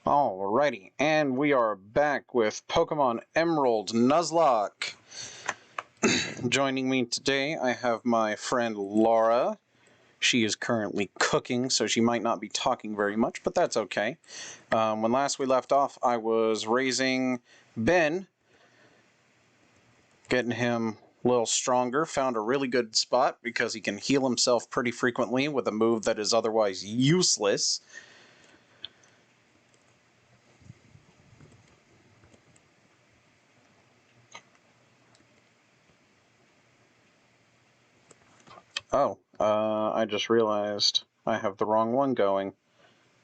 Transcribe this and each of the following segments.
Alrighty, and we are back with Pokemon Emerald Nuzlocke. Joining me today, I have my friend Laura. She is currently cooking, so she might not be talking very much, but that's okay. When last we left off, I was raising Ben, getting him a little stronger. Found a really good spot because he can heal himself pretty frequently with a move that is otherwise useless. Oh, I just realized I have the wrong one going.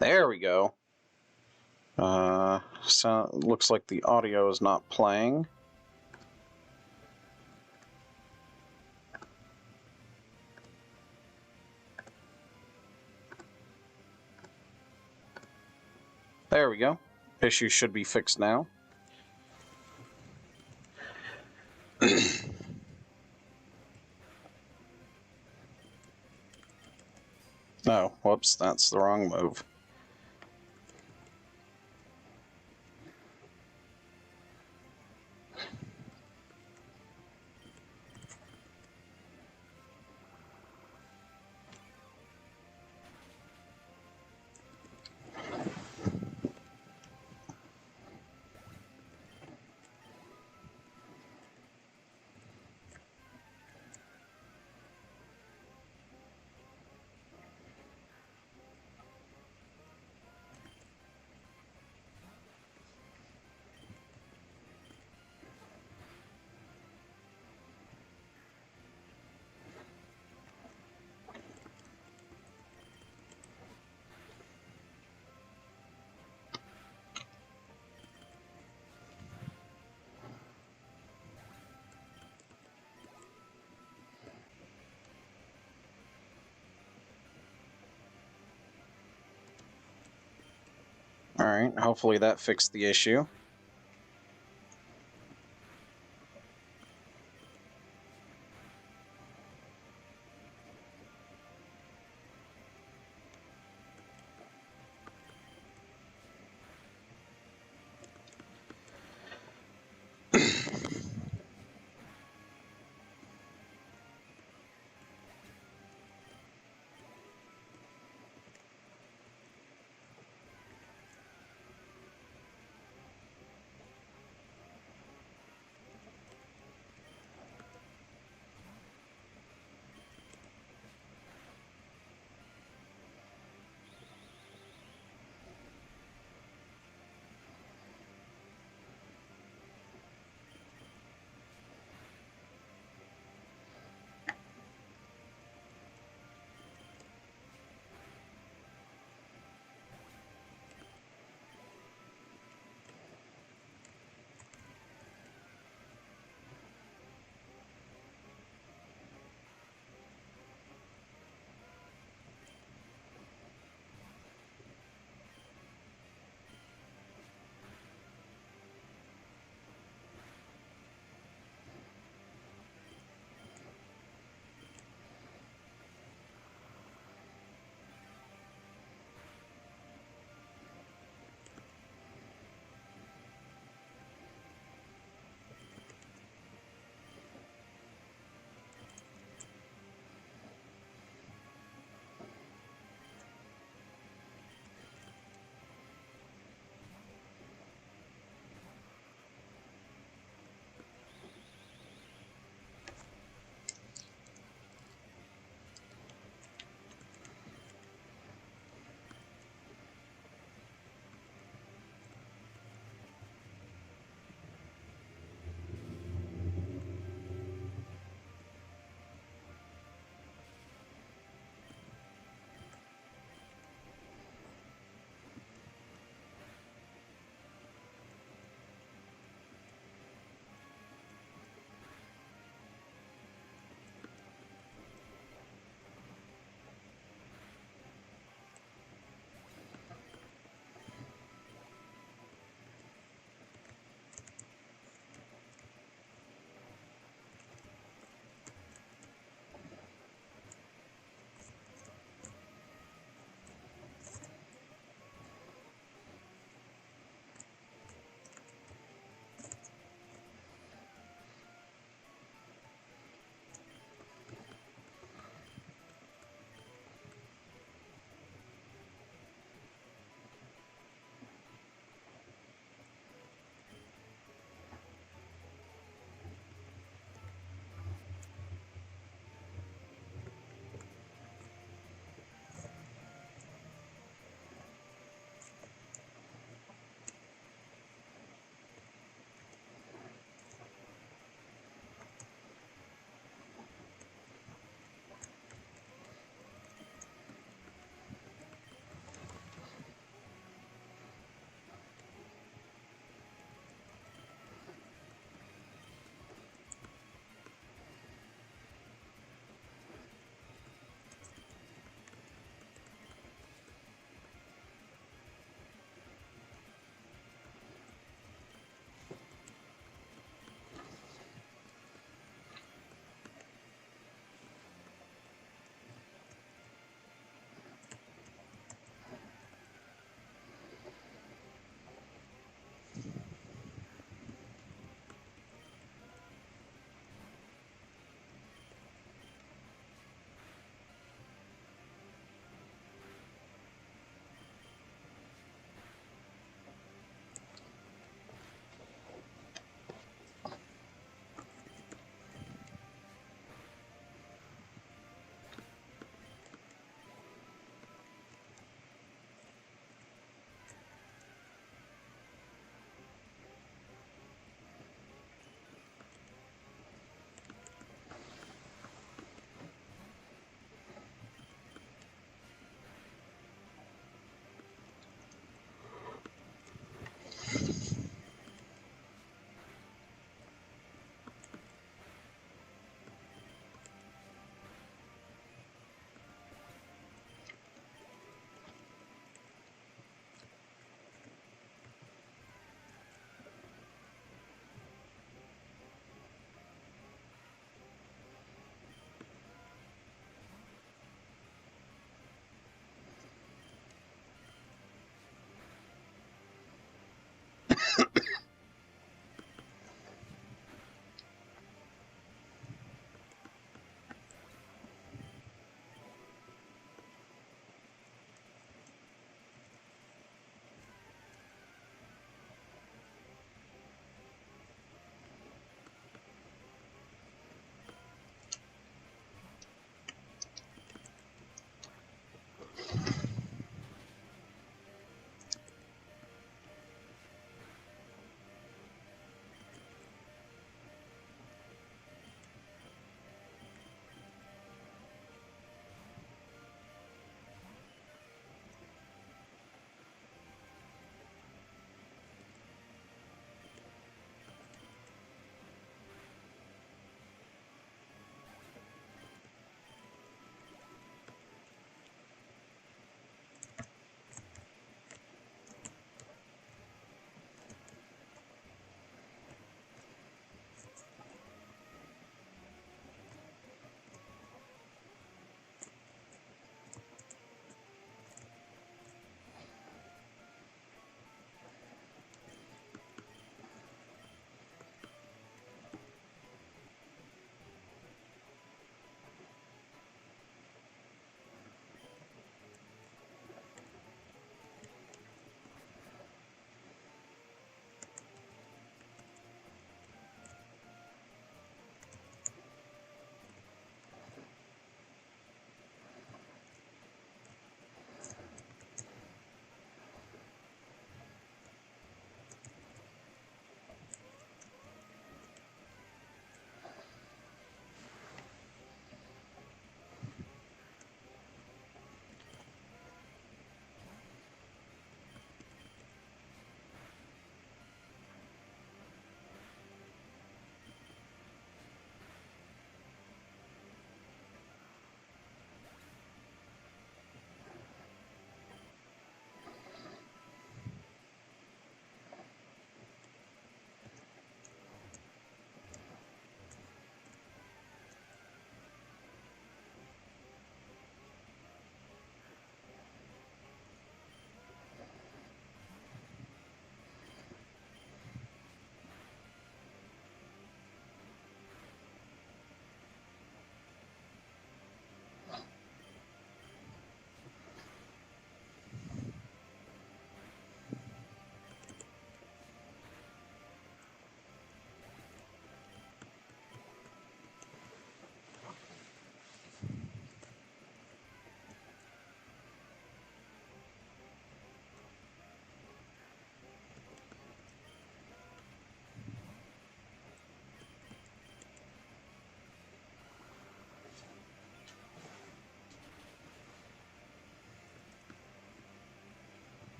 There we go. So looks like the audio is not playing. There we go. Issue should be fixed now. Oh, whoops, that's the wrong move. Alright, hopefully that fixed the issue.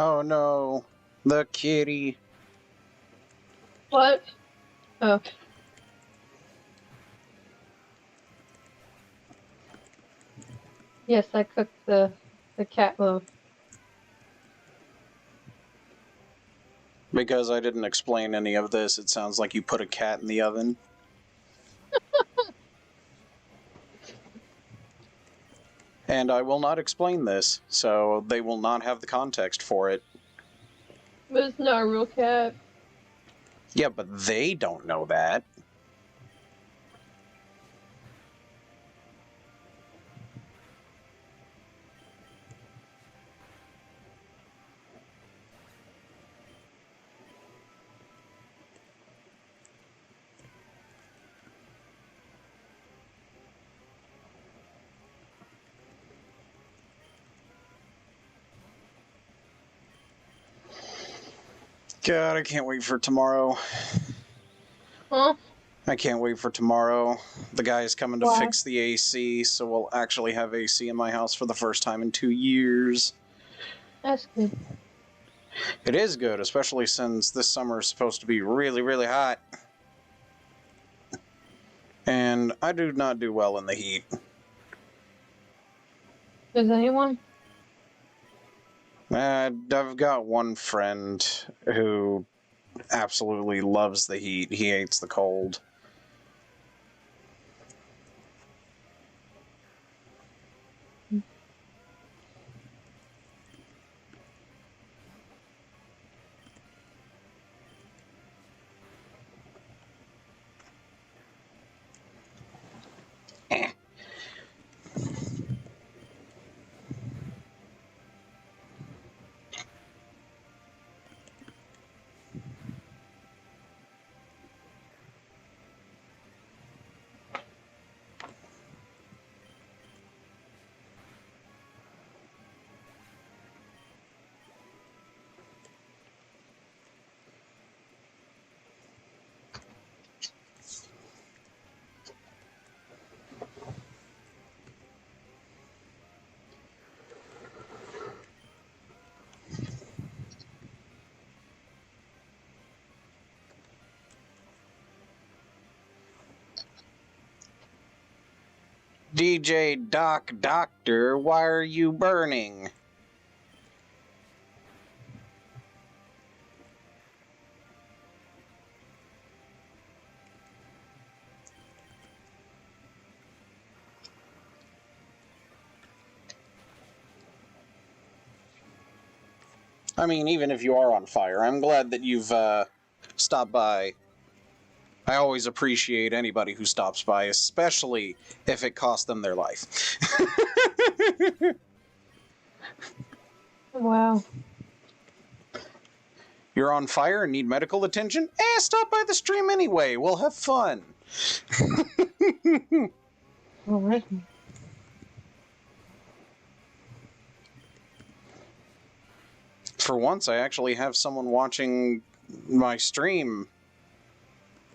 Oh no, the kitty. What? Oh. Yes, I cooked the cat loaf. Because I didn't explain any of this, it sounds like you put a cat in the oven. And I will not explain this, so they will not have the context for it. But it's not a real cat. Yeah, but they don't know that. God, I can't wait for tomorrow. Huh? I can't wait for tomorrow. The guy is coming to Why? fix the AC, so we'll actually have AC in my house for the first time in 2 years. That's good. It is good, especially since this summer is supposed to be really, really hot. And I do not do well in the heat. Does anyone? I've got one friend who absolutely loves the heat. He hates the cold. DJ Doc Doctor, why are you burning? I mean, even if you are on fire, I'm glad that you've stopped by. I always appreciate anybody who stops by, especially if it costs them their life. Wow. You're on fire and need medical attention? Stop by the stream anyway. We'll have fun. All right. For once, I actually have someone watching my stream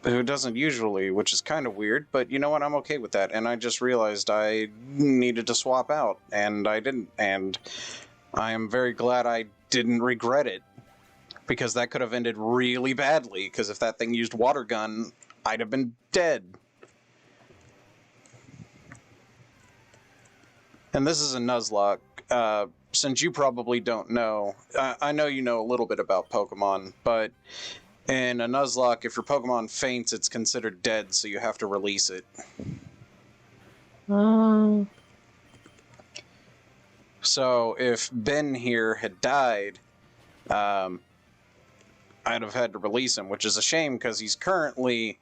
who doesn't usually, which is kind of weird, but you know what? I'm okay with that. And I just realized I needed to swap out, and I didn't. And I am very glad I didn't regret it, because that could have ended really badly, because if that thing used water gun, I'd have been dead. And this is a Nuzlock. Since you probably don't know, I know you know a little bit about Pokemon, but in a Nuzlock, if your Pokemon faints, it's considered dead, so you have to release it. So if Ben here had died, I'd have had to release him, which is a shame because he's currently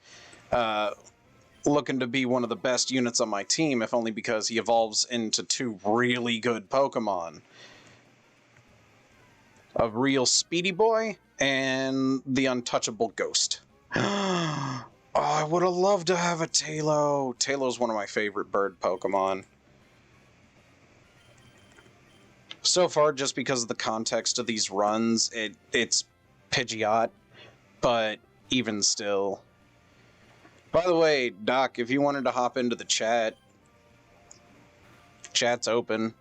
looking to be one of the best units on my team, if only because he evolves into 2 really good Pokemon. A real Speedy Boy and the Untouchable Ghost. Oh, I would have loved to have a Tailo. Tailo's one of my favorite bird Pokemon. So far, just because of the context of these runs, it's Pidgeot, but even still. By the way, Doc, if you wanted to hop into the chat, chat's open.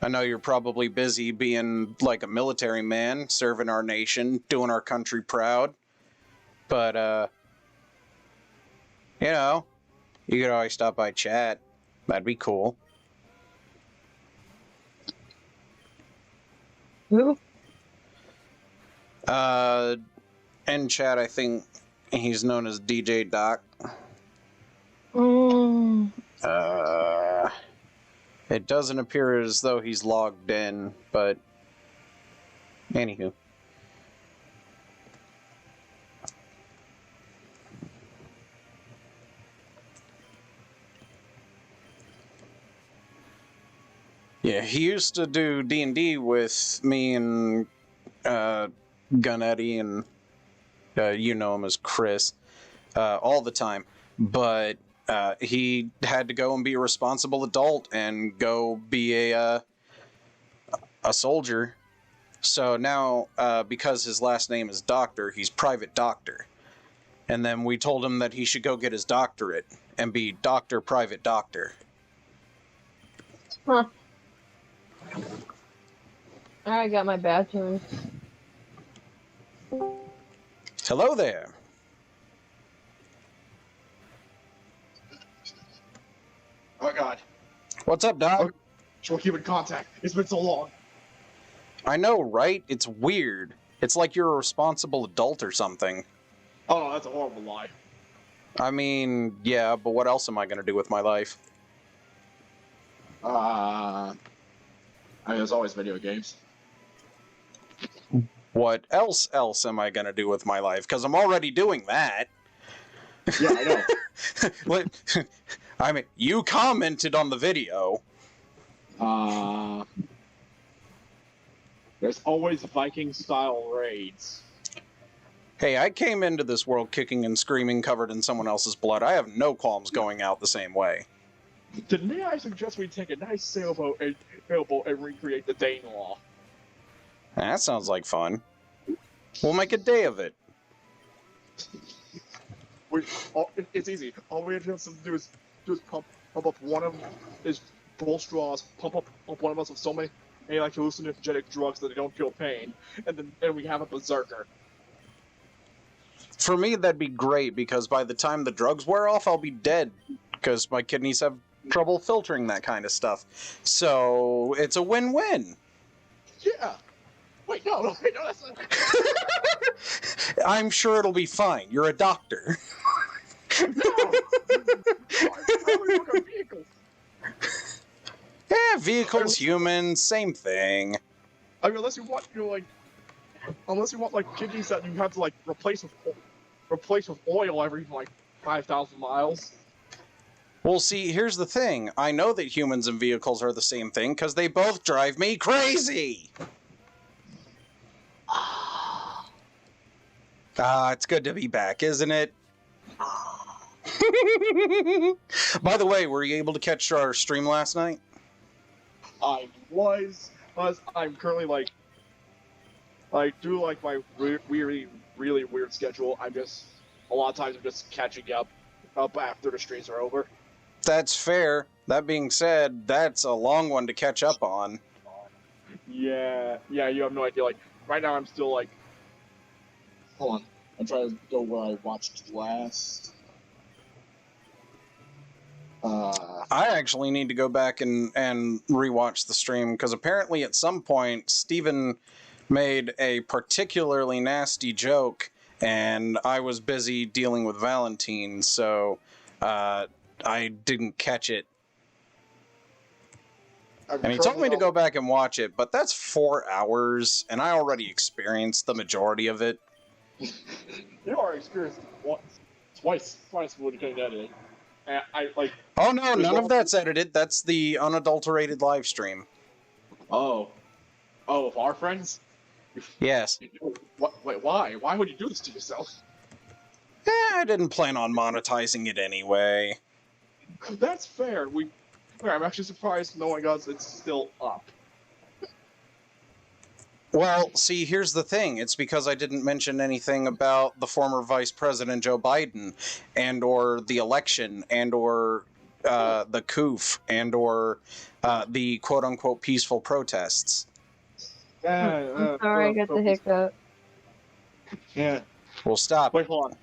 I know you're probably busy being like a military man, serving our nation, doing our country proud. But, you know, you could always stop by chat. That'd be cool. Who? In chat, I think he's known as DJ Doc. Mm. It doesn't appear as though he's logged in, but anywho. Yeah, he used to do D&D with me and Gunnetti, and you know him as Chris, all the time. But he had to go and be a responsible adult and go be a soldier. So now, because his last name is Doctor, he's Private Doctor. And then we told him that he should go get his doctorate and be Doctor Private Doctor. Huh. I got my bachelor's. Hello there. Oh my god. What's up, Doc? Okay. We'll keep in contact. It's been so long. I know, right? It's weird. It's like you're a responsible adult or something. Oh no, that's a horrible lie. I mean, yeah, but what else am I going to do with my life? I mean, there's always video games. What else am I going to do with my life? Because I'm already doing that. Yeah, I know. I mean, you commented on the video. There's always Viking-style raids. Hey, I came into this world kicking and screaming covered in someone else's blood. I have no qualms going out the same way. Didn't I suggest we take a nice sailboat and recreate the Danelaw? That sounds like fun. We'll make a day of it. It's easy. All we have to do is pump up one of his bull straws, pump up one of us with so many like hallucinogenic drugs that they don't feel pain, and then we have a berserker. For me, that'd be great, because by the time the drugs wear off, I'll be dead, because my kidneys have trouble filtering that kind of stuff. So, it's a win-win. Yeah. Wait, no, that's not... I'm sure it'll be fine. You're a doctor. No! I only work on vehicles. Yeah, vehicles, humans, same thing. I mean, unless you want, like kidneys that you have to like replace with oil every like 5,000 miles. Well, see, here's the thing. I know that humans and vehicles are the same thing because they both drive me crazy. It's good to be back, isn't it? By the way, were you able to catch our stream last night? I was I'm currently like due to like my really weird schedule. I'm just a lot of times I'm just catching up after the streams are over. That's fair. That being said, that's a long one to catch up on. Yeah, you have no idea. Like right now, I'm still like, hold on. I'm trying to go where I watched last. I actually need to go back and rewatch the stream, because apparently at some point Steven made a particularly nasty joke and I was busy dealing with Valentine, so I didn't catch it. And he told me to go back and watch it, but that's 4 hours, and I already experienced the majority of it. You already experienced it twice when you couldn't edit it. And I like. Oh no, none of that's edited. That's the unadulterated live stream. Oh, of our friends? Yes. Wait, why? Why would you do this to yourself? I didn't plan on monetizing it anyway. That's fair. I'm actually surprised knowing us it's still up. Well, see, here's the thing. It's because I didn't mention anything about the former Vice President Joe Biden, and or the election, and or the Koof and or the quote-unquote peaceful protests. I'm sorry, I got the hiccup. Yeah. We'll stop. Wait, hold on.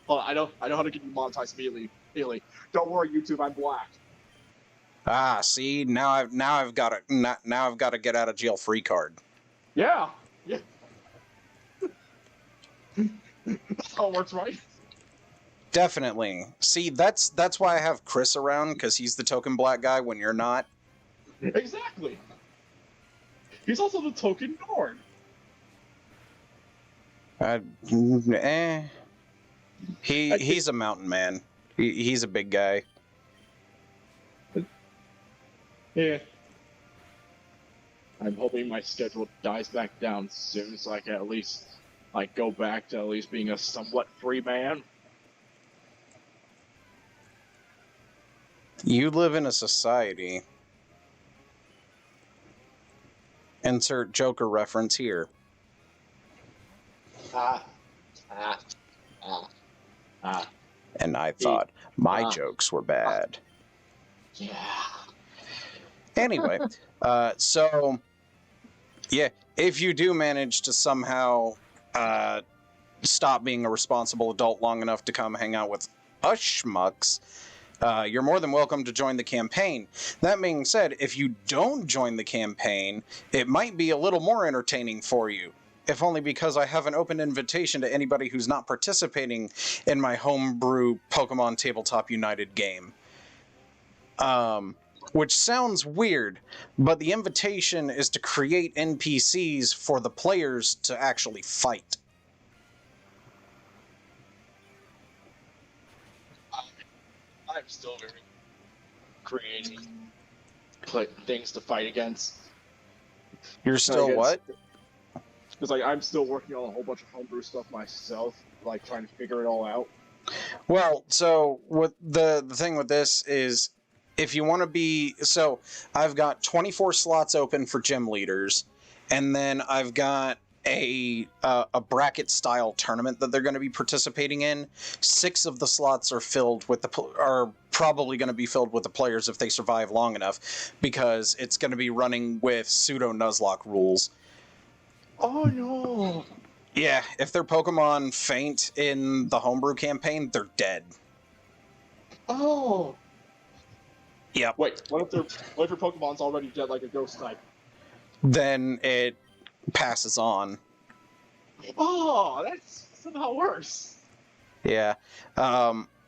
Hold on. I know how to get you monetized immediately. Don't worry, YouTube. I'm black. Ah, see, now I've got to get out of jail free card. Yeah. Yeah. That's how it works, right? Definitely. See, that's why I have Chris around, because he's the token black guy when you're not. Exactly. He's also the token Nord. He's a mountain man. He's a big guy. Yeah. I'm hoping my schedule dies back down soon, so I can at least go back to at least being a somewhat free man. You live in a society. Insert Joker reference here. And I thought my jokes were bad. Yeah. Anyway, so yeah, if you do manage to somehow stop being a responsible adult long enough to come hang out with us schmucks, you're more than welcome to join the campaign. That being said, if you don't join the campaign, it might be a little more entertaining for you. If only because I have an open invitation to anybody who's not participating in my homebrew Pokemon Tabletop United game. Which sounds weird, but the invitation is to create NPCs for the players to actually fight. I'm still very creating things to fight against. You're still what? Because I'm still working on a whole bunch of homebrew stuff myself, trying to figure it all out. Well, so what the thing with this is, if you want to be, so I've got 24 slots open for gym leaders, and then I've got a bracket style tournament that they're going to be participating in. 6 of the slots are probably going to be filled with the players if they survive long enough, because it's going to be running with pseudo Nuzlock rules. Oh no! Yeah, if their Pokemon faint in the homebrew campaign, they're dead. Oh. Yep. Wait, what if your Pokemon's already dead like a ghost type? Then it passes on. Oh, that's somehow worse. Yeah.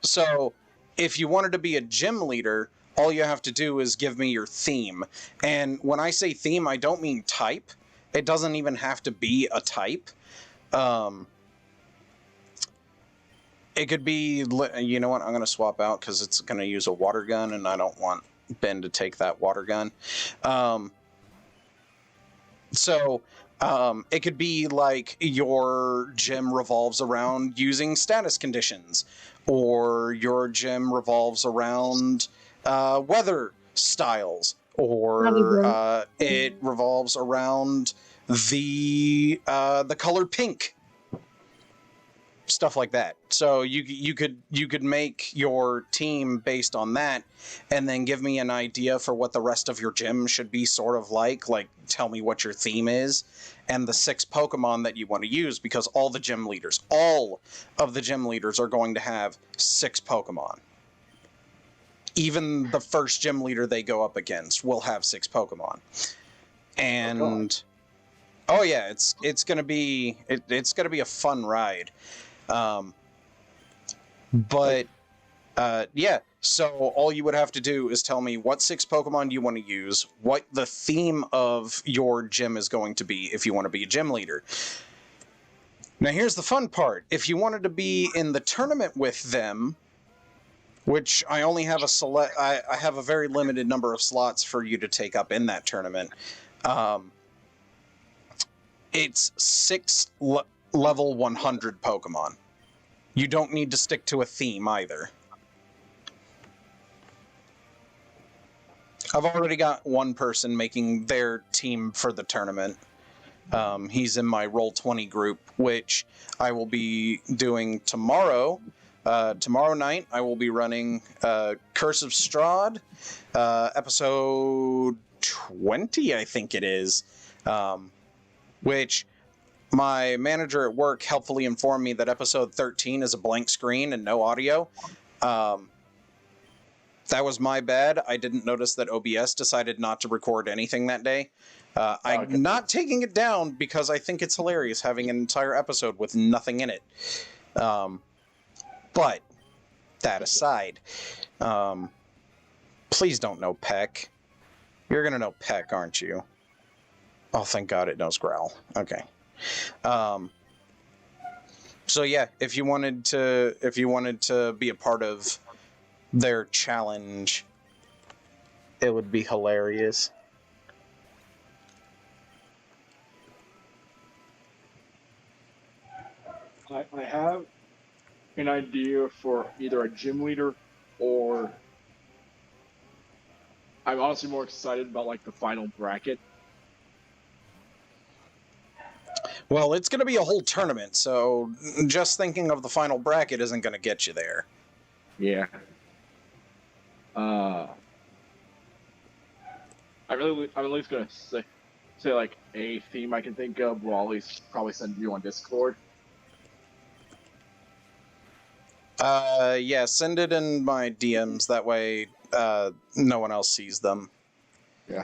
So if you wanted to be a gym leader, all you have to do is give me your theme. And when I say theme, I don't mean type. It doesn't even have to be a type. It could be, you know what, I'm going to swap out because it's going to use a water gun, and I don't want Ben to take that water gun. It could be like your gym revolves around using status conditions, or your gym revolves around weather styles, or it revolves around the color pink. Stuff like that. So you could make your team based on that, and then give me an idea for what the rest of your gym should be sort of like tell me what your theme is, and the 6 Pokemon that you want to use, because all of the gym leaders are going to have 6 Pokemon. Even the first gym leader they go up against will have 6 Pokemon. And oh yeah, it's gonna be a fun ride. Yeah, so all you would have to do is tell me what 6 Pokemon you want to use, what the theme of your gym is going to be if you want to be a gym leader. Now here's the fun part. If you wanted to be in the tournament with them, which I only have I have a very limited number of slots for you to take up in that tournament. It's 6 level 100 Pokemon. You don't need to stick to a theme either. I've already got one person making their team for the tournament. He's in my Roll20 group, which I will be doing tomorrow Tomorrow night, I will be running Curse of Strahd, episode 20, I think it is, which my manager at work helpfully informed me that episode 13 is a blank screen and no audio. That was my bad. I didn't notice that OBS decided not to record anything that day. I'm not taking it down because I think it's hilarious having an entire episode with nothing in it. But that aside, please don't know Peck. You're gonna know Peck, aren't you? Oh, thank God it knows Growl. Okay. So yeah, if you wanted to be a part of their challenge, it would be hilarious. I have an idea for either a gym leader or I'm honestly more excited about like the final bracket. Well, it's going to be a whole tournament, so just thinking of the final bracket isn't going to get you there. Yeah. I'm at least gonna say like a theme I can think of. We'll at least probably send you on Discord. Yeah, send it in my DMs. That way, no one else sees them. Yeah.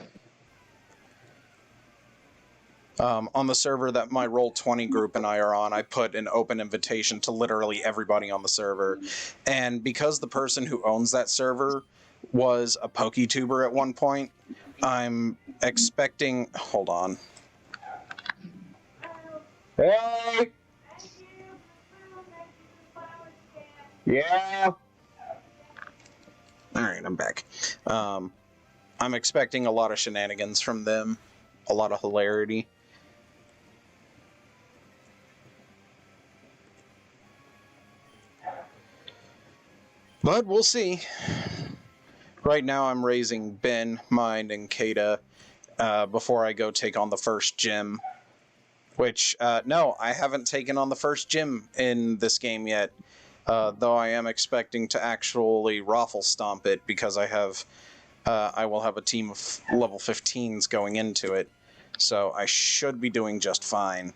On the server that my Roll20 group and I are on, I put an open invitation to literally everybody on the server. And because the person who owns that server was a PokeTuber at one point, I'm expecting... Hold on. Hey! Yeah? Alright, I'm back. I'm expecting a lot of shenanigans from them. A lot of hilarity. But we'll see. Right now I'm raising Ben, Mind, and Kata before I go take on the first gym. Which, no, I haven't taken on the first gym in this game yet. Though I am expecting to actually raffle stomp it because I will have a team of level 15s going into it. So I should be doing just fine.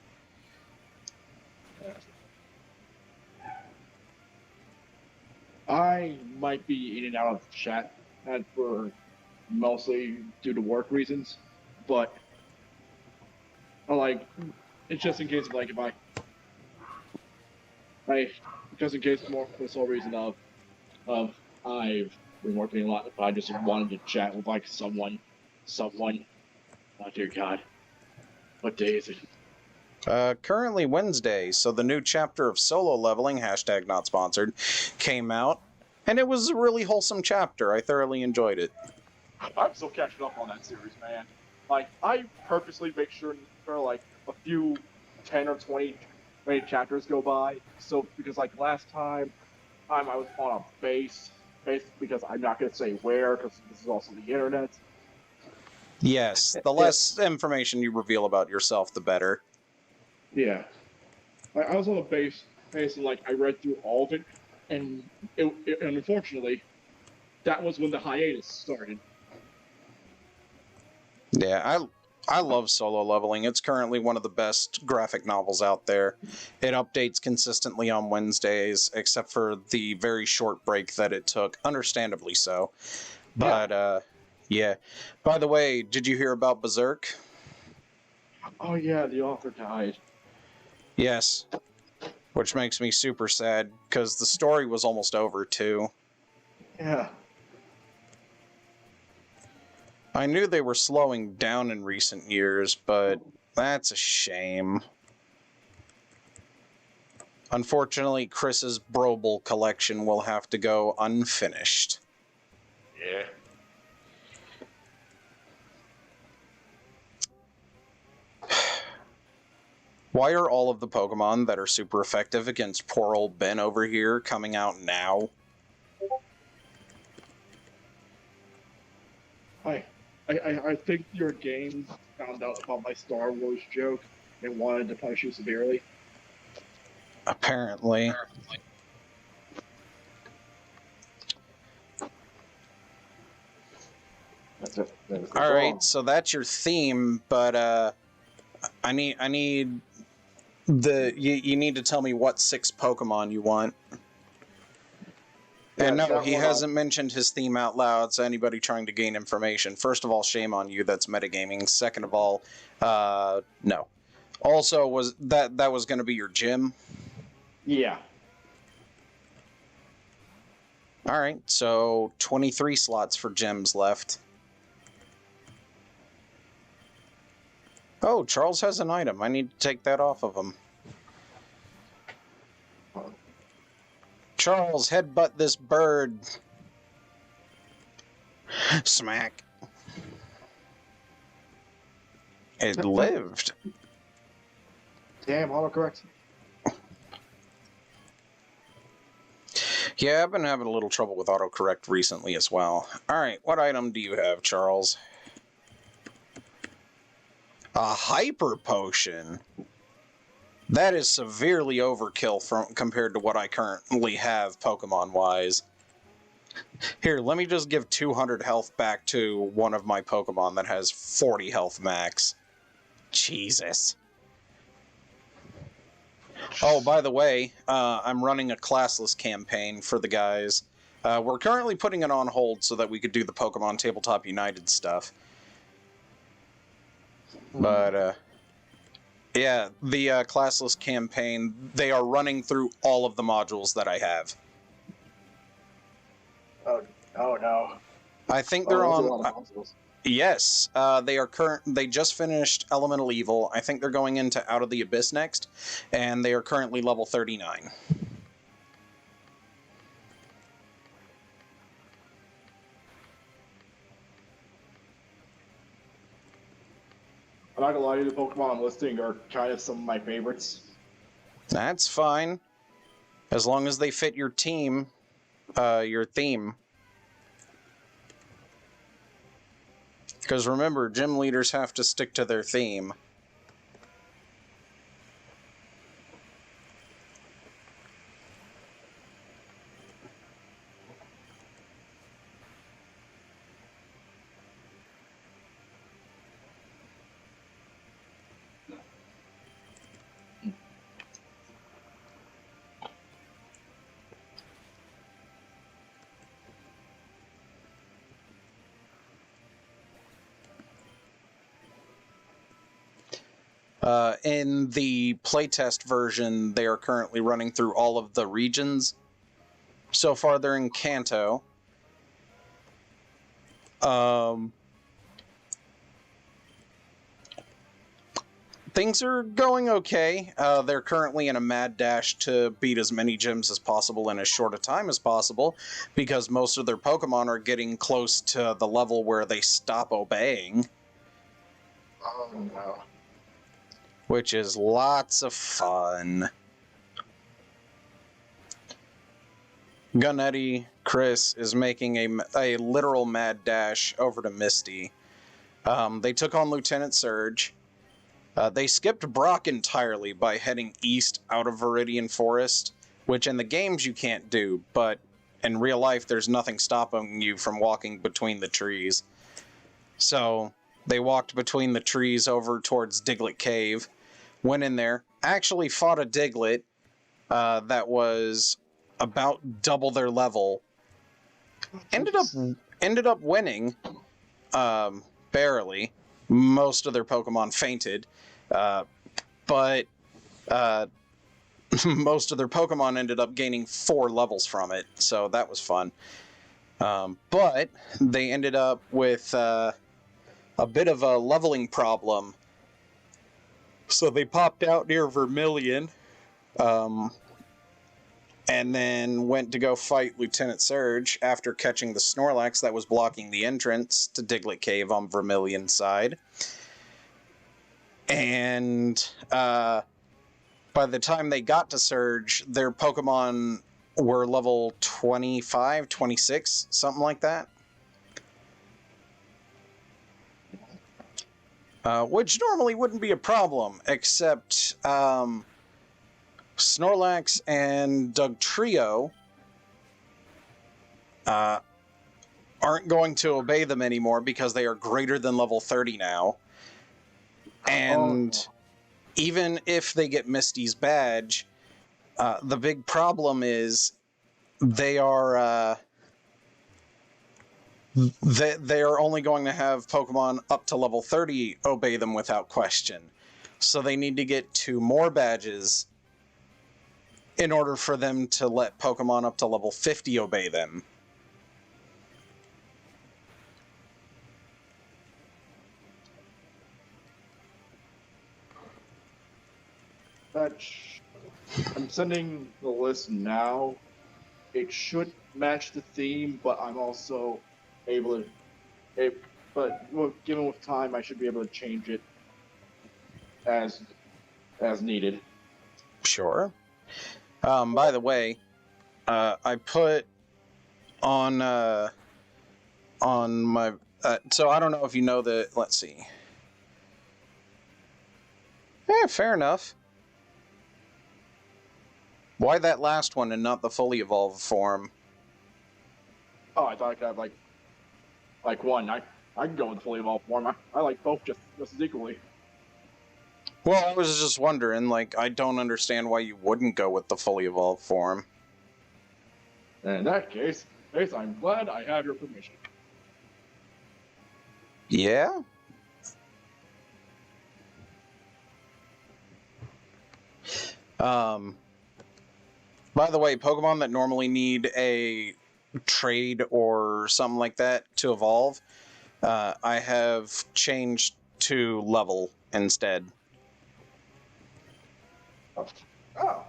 I might be in and out of chat for mostly due to work reasons, but like it's just in case of like if I just in case more for the sole reason of I've been working a lot. If I just wanted to chat with like someone, oh dear God, what day is it? Currently Wednesday, so the new chapter of solo leveling, hashtag not sponsored, came out, and it was a really wholesome chapter. I thoroughly enjoyed it. I'm still catching up on that series, man. Like, I purposely make sure for like a few 10 or 20 chapters go by, so because like last time I was on a base because I'm not going to say where, because this is also the internet. Yes, the less information you reveal about yourself, the better. Yeah. I was on a base, and like I read through all of it, and and unfortunately, that was when the hiatus started. Yeah, I love solo leveling. It's currently one of the best graphic novels out there. It updates consistently on Wednesdays, except for the very short break that it took, understandably so. But, yeah. By the way, did you hear about Berserk? Oh yeah, the author died. Yes. Which makes me super sad, because the story was almost over, too. Yeah. I knew they were slowing down in recent years, but that's a shame. Unfortunately, Chris's Brobel collection will have to go unfinished. Yeah. Why are all of the Pokemon that are super effective against poor old Ben over here coming out now? I think your game found out about my Star Wars joke and wanted to punish you severely. Apparently. All right, so that's your theme, but I need you need to tell me what 6 Pokemon you want. Yeah, And no, chat he one hasn't mentioned his theme out loud, so anybody trying to gain information. First of all, shame on you, that's metagaming. Second of all, no. Also, was that was going to be your gym? Yeah. Alright, so 23 slots for gyms left. Oh, Charles has an item. I need to take that off of him. Charles, headbutt this bird. Smack. It lived. Damn, autocorrect. Yeah, I've been having a little trouble with autocorrect recently as well. Alright, what item do you have, Charles? A hyper potion. That is severely overkill compared to what I currently have Pokemon-wise. Here, let me just give 200 health back to one of my Pokemon that has 40 health max. Jesus. Oh, by the way, I'm running a classless campaign for the guys. We're currently putting it on hold so that we could do the Pokemon Tabletop United stuff. But, yeah, the classless campaign, they are running through all of the modules that I have. Oh no. I think they're that's a on... lot of modules. Yes, they just finished Elemental Evil. I think they're going into Out of the Abyss next, and they are currently level 39. I'm not gonna lie to you, the Pokemon listing are kind of some of my favorites. That's fine. As long as they fit your team, your theme. Because remember, gym leaders have to stick to their theme. In the playtest version, they are currently running through all of the regions. So far, they're in Kanto. Things are going okay. They're currently in a mad dash to beat as many gyms as possible in as short a time as possible, because most of their Pokemon are getting close to the level where they stop obeying. Oh no. Which is lots of fun. Gunnetti Chris is making a literal mad dash over to Misty. They took on Lieutenant Surge. They skipped Brock entirely by heading east out of Viridian Forest, which in the games you can't do, but in real life there's nothing stopping you from walking between the trees. So they walked between the trees over towards Diglett Cave, went in there, actually fought a Diglett that was about double their level, ended up winning, barely. Most of their Pokemon fainted, but most of their Pokemon ended up gaining 4 levels from it, so that was fun. But they ended up with a bit of a leveling problem. So they popped out near Vermilion, and then went to go fight Lieutenant Surge after catching the Snorlax that was blocking the entrance to Diglett Cave on Vermilion's side. And by the time they got to Surge, their Pokemon were level 25, 26, something like that. Which normally wouldn't be a problem, except Snorlax and Dugtrio aren't going to obey them anymore because they are greater than level 30 now. And even if they get Misty's badge, the big problem is they are they are only going to have Pokemon up to level 30 obey them without question. So they need to get 2 more badges in order for them to let Pokemon up to level 50 obey them. I'm sending the list now. It should match the theme, but I'm also able to. Given with time, I should be able to change it as needed. Sure. By the way, I put on my. So I don't know if you know the. Let's see. Yeah, fair enough. Why that last one and not the fully evolved form? Oh, I thought I could have like one. I can go with the fully evolved form. I like both just as equally. Well, I was just wondering, like, I don't understand why you wouldn't go with the fully evolved form. In that case, I'm glad I have your permission. Yeah? By the way, Pokemon that normally need a trade or something like that to evolve, I have changed to level instead. Oh,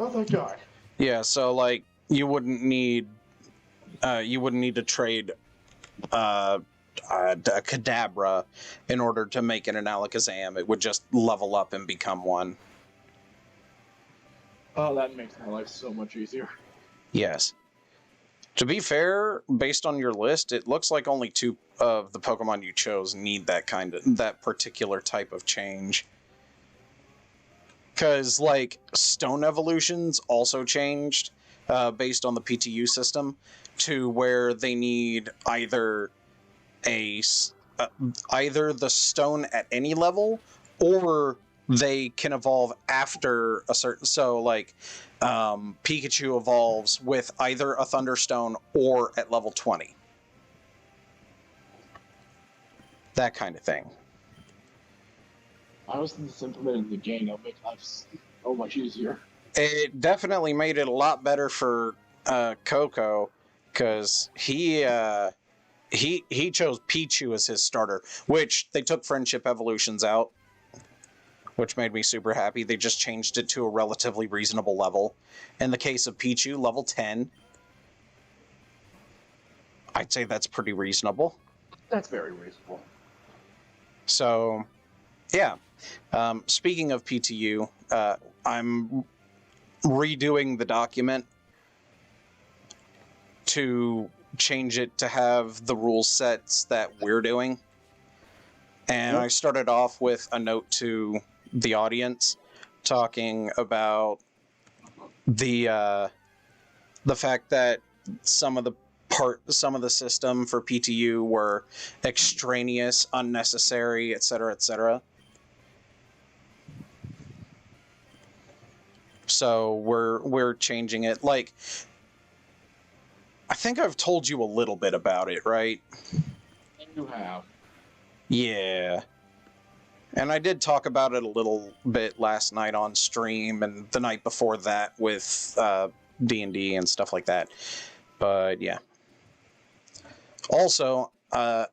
thank God. Yeah, so like you wouldn't need to trade a Kadabra in order to make it an Alakazam. It would just level up and become one. Oh, that makes my life so much easier. Yes. To be fair, based on your list, it looks like only 2 of the Pokemon you chose need that particular type of change. Because, like, Stone Evolutions also changed based on the PTU system to where they need either either the stone at any level, or they can evolve after a certain. So, like, Pikachu evolves with either a Thunderstone or at level 20. That kind of thing. I was implementing the game. That'll make life so much easier. It definitely made it a lot better for Coco, because he chose Pichu as his starter, which they took Friendship Evolutions out, which made me super happy. They just changed it to a relatively reasonable level. In the case of Pichu, level 10. I'd say that's pretty reasonable. That's very reasonable. So, yeah. Speaking of PTU, I'm redoing the document to change it to have the rule sets that we're doing. And I started off with a note to the audience talking about the fact that some of the system for PTU were extraneous, unnecessary, etc., etc. So we're changing it. Like, I think I've told you a little bit about it, right? You have. Yeah. And I did talk about it a little bit last night on stream and the night before that with D&D and stuff like that. But yeah. Also, I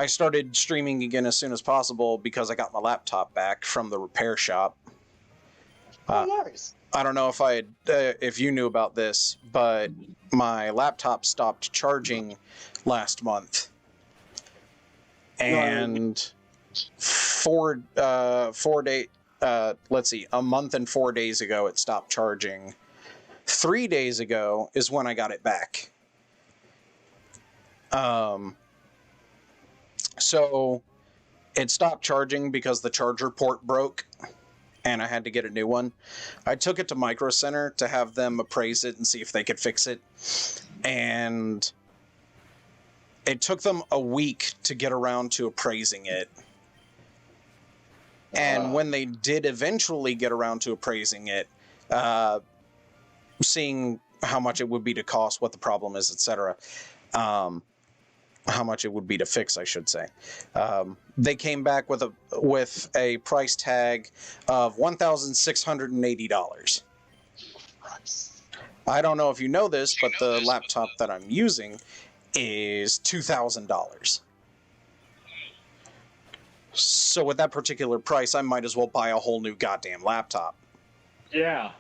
started streaming again as soon as possible because I got my laptop back from the repair shop. Nice. I don't know if you knew about this, but my laptop stopped charging last month. And a month and 4 days ago, it stopped charging. 3 days ago is when I got it back. So it stopped charging because the charger port broke, and I had to get a new one. I took it to Micro Center to have them appraise it and see if they could fix it. and it took them a week to get around to appraising it. And when they did eventually get around to appraising it, seeing how much it would be to cost, what the problem is, etc., how much it would be to fix, I should say. They came back with a price tag of $1,680. I don't know if you know this, but the laptop that I'm using is $2,000. So with that particular price, I might as well buy a whole new goddamn laptop. Yeah.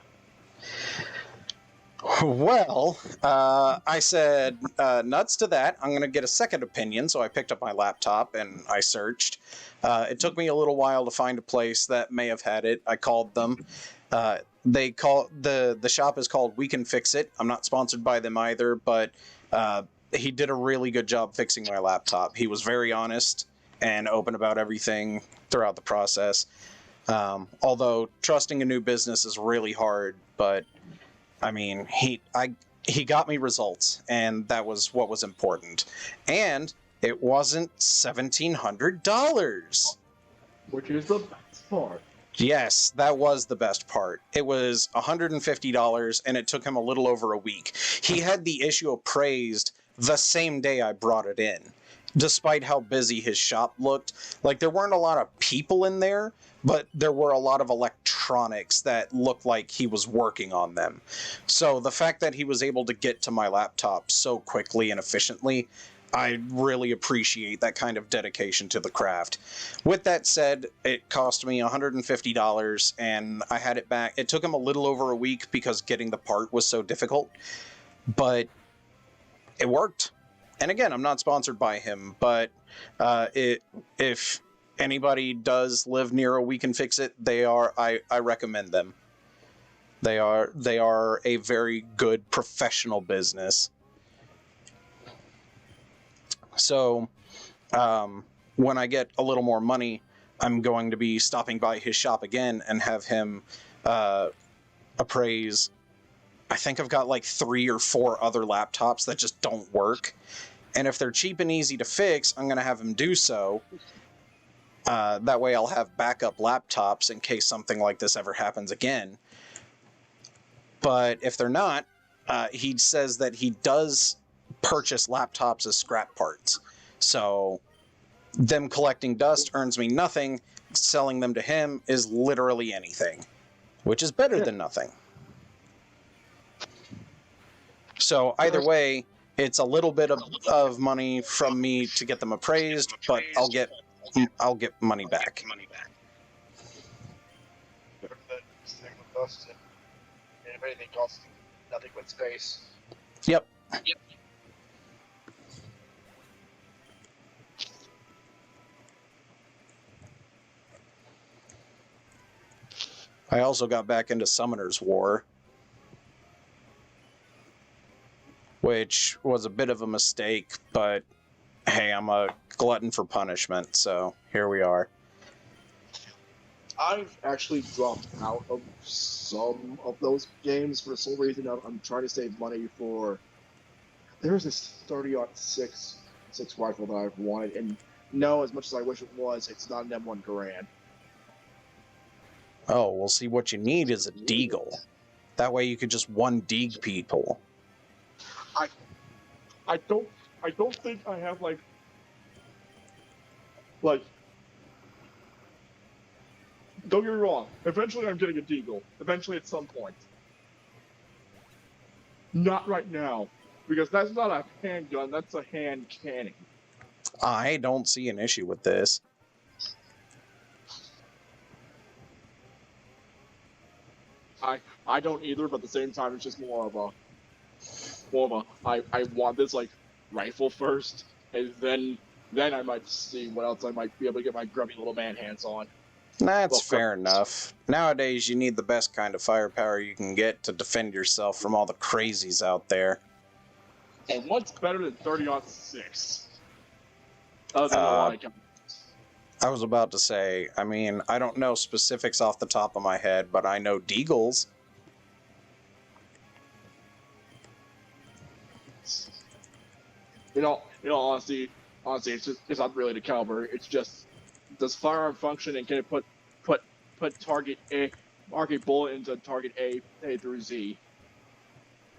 Well, I said, nuts to that. I'm going to get a second opinion, so I picked up my laptop and I searched. It took me a little while to find a place that may have had it. I called them. The shop is called We Can Fix It. I'm not sponsored by them either, but he did a really good job fixing my laptop. He was very honest and open about everything throughout the process. Although trusting a new business is really hard, but I mean, he got me results, and that was what was important. And it wasn't $1,700. Which is the best part. Yes, that was the best part. It was $150, and it took him a little over a week. He had the issue appraised the same day I brought it in, despite how busy his shop looked. Like, there weren't a lot of people in there, but there were a lot of electronics that looked like he was working on them. So the fact that he was able to get to my laptop so quickly and efficiently, I really appreciate that kind of dedication to the craft. With that said, it cost me $150, and I had it back. It took him a little over a week because getting the part was so difficult, but it worked. And again, I'm not sponsored by him, but if anybody does live near a We Can Fix It, I recommend them. They are a very good professional business. So, when I get a little more money, I'm going to be stopping by his shop again and have him appraise. I think I've got like 3 or 4 other laptops that just don't work. And if they're cheap and easy to fix, I'm going to have him do so. That way I'll have backup laptops in case something like this ever happens again. But if they're not, he says that he does purchase laptops as scrap parts. So them collecting dust earns me nothing. Selling them to him is literally anything, which is better than nothing. So either way, it's a little bit of money from me to get them appraised, but I'll get money back. Better than staying with dust, and if anything costs nothing but space. Yep. I also got back into Summoner's War, which was a bit of a mistake, but hey, I'm a glutton for punishment, so here we are. I've actually dropped out of some of those games for some reason. I'm trying to save money for. There's this 30-06 rifle that I've wanted, and no, as much as I wish it was, it's not an M1 Garand. Oh, well, see, what you need is a deagle. That way you could just one-deag people. I don't think I have like don't get me wrong, eventually I'm getting a deagle. Eventually at some point. Not right now. Because that's not a handgun, that's a hand cannon. I don't see an issue with this. I don't either, but at the same time it's just more of a I want this like rifle first, and then I might see what else I might be able to get my grubby little man hands on. That's fair enough. Nowadays, you need the best kind of firepower you can get to defend yourself from all the crazies out there. And what's better than 30-06? Other than the like. I was about to say, I mean, I don't know specifics off the top of my head, but I know deagles. Honestly, it's not really the caliber. It's just does firearm function and can it put target bullet into target A through Z.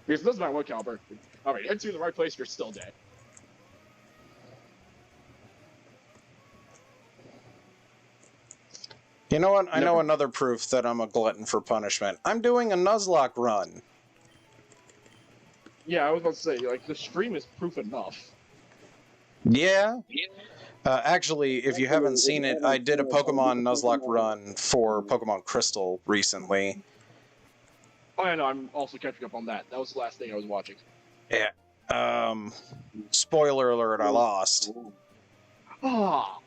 Because it doesn't matter what caliber. I mean, hits you in the right place, you're still dead. You know what? I know another proof that I'm a glutton for punishment. I'm doing a Nuzlock run. Yeah, I was about to say, like, the stream is proof enough. Yeah. Actually, if you haven't seen it, I did a Pokemon Nuzlocke run for Pokemon Crystal recently. Oh, yeah, no, I'm also catching up on that. That was the last thing I was watching. Yeah. Spoiler alert, I lost. Ah.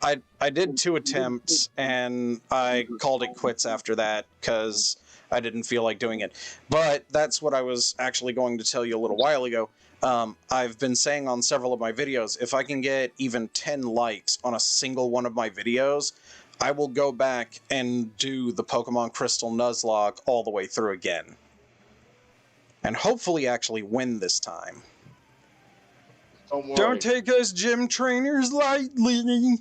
I did 2 attempts, and I called it quits after that, because I didn't feel like doing it. But that's what I was actually going to tell you a little while ago. I've been saying on several of my videos, if I can get even 10 likes on a single one of my videos, I will go back and do the Pokemon Crystal Nuzlocke all the way through again. And hopefully actually win this time. Don't worry. Don't take us gym trainers lightly!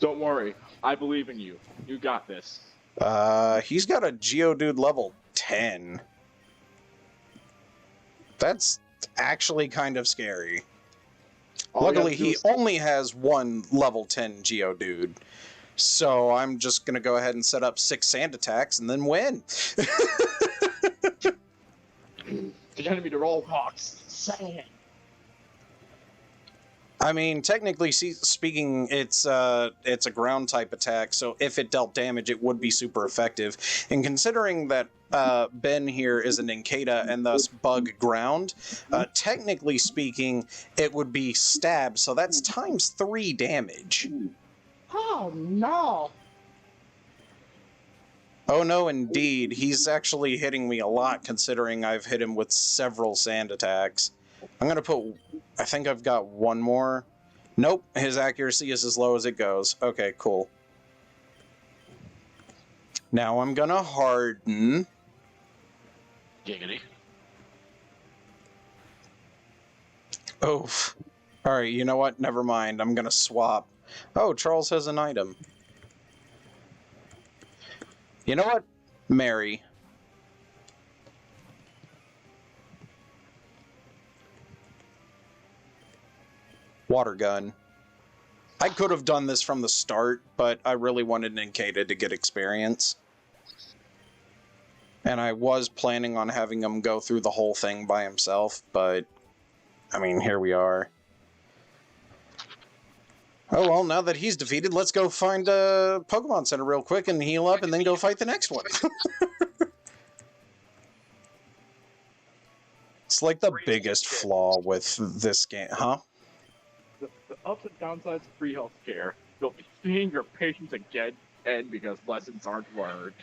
Don't worry. I believe in you. You got this. He's got a Geodude level 10. That's actually kind of scary. Luckily, he only has 1 level 10 Geodude. So I'm just going to go ahead and set up 6 sand attacks and then win. The enemy to roll hawks. Sand. I mean, technically speaking, it's a ground type attack, so if it dealt damage, it would be super effective. And considering that Ben here is an Incada and thus bug ground, technically speaking, it would be stab, so that's times 3 damage. Oh, no. Oh no, indeed. He's actually hitting me a lot, considering I've hit him with several sand attacks. I'm going to put... I think I've got 1 more. Nope, his accuracy is as low as it goes. Okay, cool. Now I'm going to harden. Giggity. Oof. Alright, you know what? Never mind. I'm going to swap. Oh, Charles has an item. You know what? Mary. Water gun. I could have done this from the start, but I really wanted Ninkata to get experience. And I was planning on having him go through the whole thing by himself, but I mean, here we are. Oh well, now that he's defeated, let's go find a Pokemon Center real quick and heal up and then go fight the next one. It's like the biggest flaw with this game, huh? The ups and downsides of free healthcare. You'll be seeing your patients again because lessons aren't learned.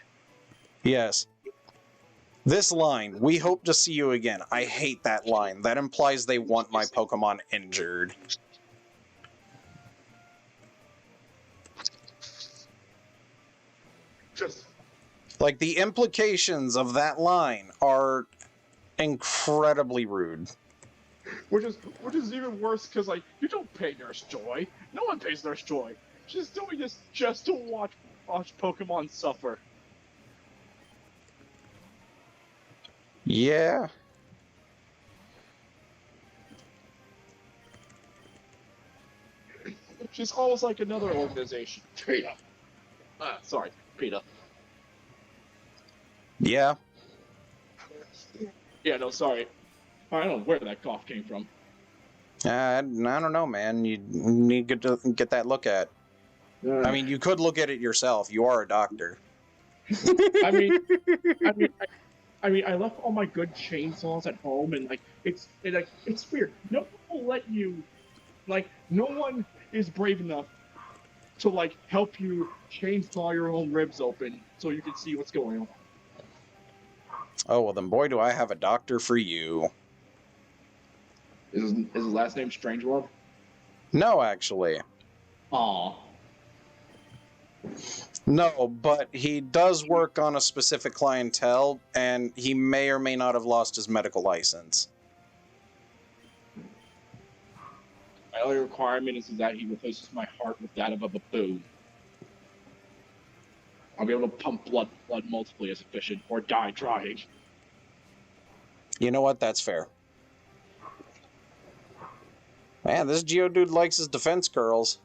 Yes. This line, we hope to see you again. I hate that line. That implies they want my Pokemon injured. Just like, the implications of that line are incredibly rude. Which is even worse because, like, you don't pay Nurse Joy. No one pays Nurse Joy. She's doing this just to watch Pokemon suffer. Yeah. She's almost like another organization. PETA. Sorry, PETA. Yeah. Yeah, no, sorry. I don't know where that cough came from. I don't know, man. You need to get that look at. I mean, you could look at it yourself. You are a doctor. I mean, I left all my good chainsaws at home, and it's weird. No one will let you, no one is brave enough to help you chainsaw your own ribs open so you can see what's going on. Oh well, then boy, do I have a doctor for you. Is his last name Strangelove? No, actually. Aw. No, but he does work on a specific clientele, and he may or may not have lost his medical license. My only requirement is that he replaces my heart with that of a baboon. I'll be able to pump blood multiply as efficient, or die trying. You know what? That's fair. Man, this Geodude likes his defense curls.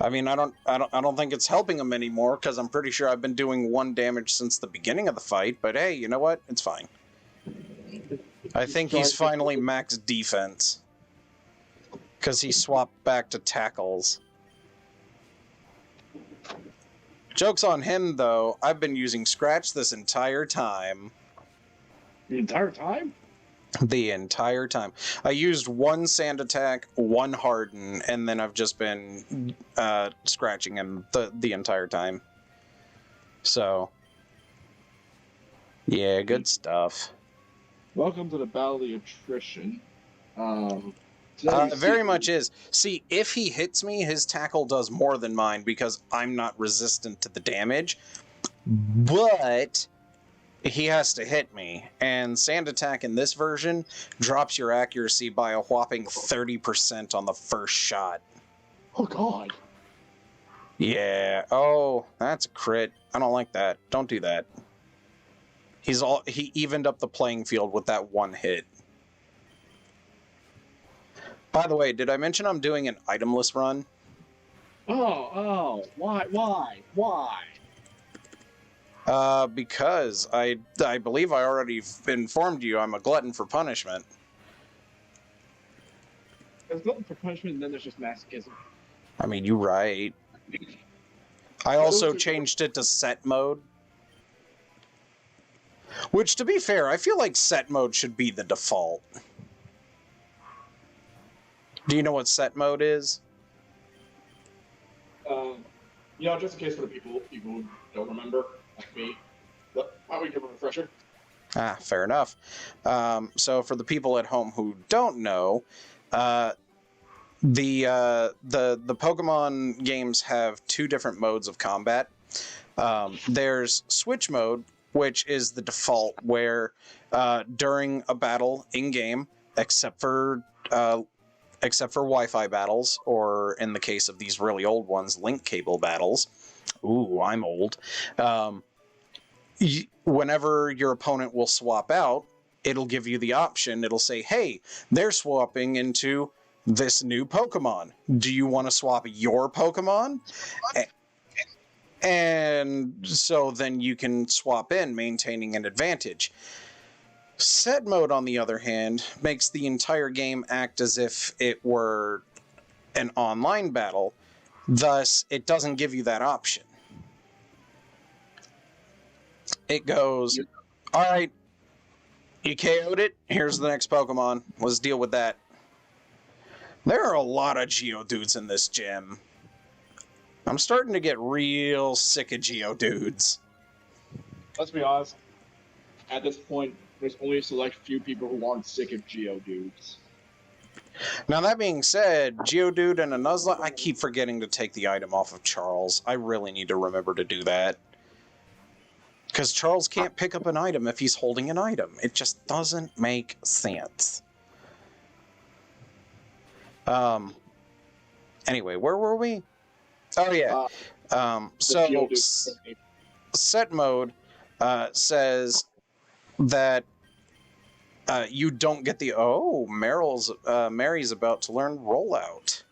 I mean, I don't think it's helping him anymore because I'm pretty sure I've been doing 1 damage since the beginning of the fight. But hey, you know what? It's fine. I think he's finally max defense because he swapped back to tackles. Joke's on him, though. I've been using Scratch this entire time. The entire time? The entire time. I used 1 Sand Attack, 1 Harden, and then I've just been scratching him the entire time. So, yeah, good stuff. Welcome to the Battle of the Attrition. Very much is. See, if he hits me, his tackle does more than mine because I'm not resistant to the damage. But he has to hit me, and Sand Attack in this version drops your accuracy by a whopping 30% on the first shot. Oh god. Yeah. Oh, that's a crit. I don't like that. Don't do that. He evened up the playing field with that 1 hit. By the way, did I mention I'm doing an itemless run? Oh, why? Because I believe I already informed you I'm a glutton for punishment. There's glutton for punishment, and then there's just masochism. I mean, you're right. I also changed it to set mode. Which, to be fair, I feel like set mode should be the default. Do you know what set mode is? Just in case for the people who don't remember, like me, why don't we give a refresher? Ah, fair enough. So for the people at home who don't know, the Pokemon games have 2 different modes of combat. There's Switch mode, which is the default, where during a battle in-game, except for Wi-Fi battles, or in the case of these really old ones, link cable battles. Ooh, I'm old. Whenever your opponent will swap out, it'll give you the option. It'll say, hey, they're swapping into this new Pokemon. Do you want to swap your Pokemon? And so then you can swap in, maintaining an advantage. Set mode, on the other hand, makes the entire game act as if it were an online battle. Thus, it doesn't give you that option. It goes, all right, you KO'd it, here's the next Pokemon. Let's deal with that. There are a lot of Geodudes in this gym. I'm starting to get real sick of Geodudes. Let's be honest. At this point, there's only a select few people who aren't sick of Geodudes. Now, that being said, Geodude and a Nuzlocke, I keep forgetting to take the item off of Charles. I really need to remember to do that. Because Charles can't pick up an item if he's holding an item. It just doesn't make sense. Anyway, where were we? Oh, yeah. So, set mode says that you don't get the... Oh, Mary's about to learn Rollout.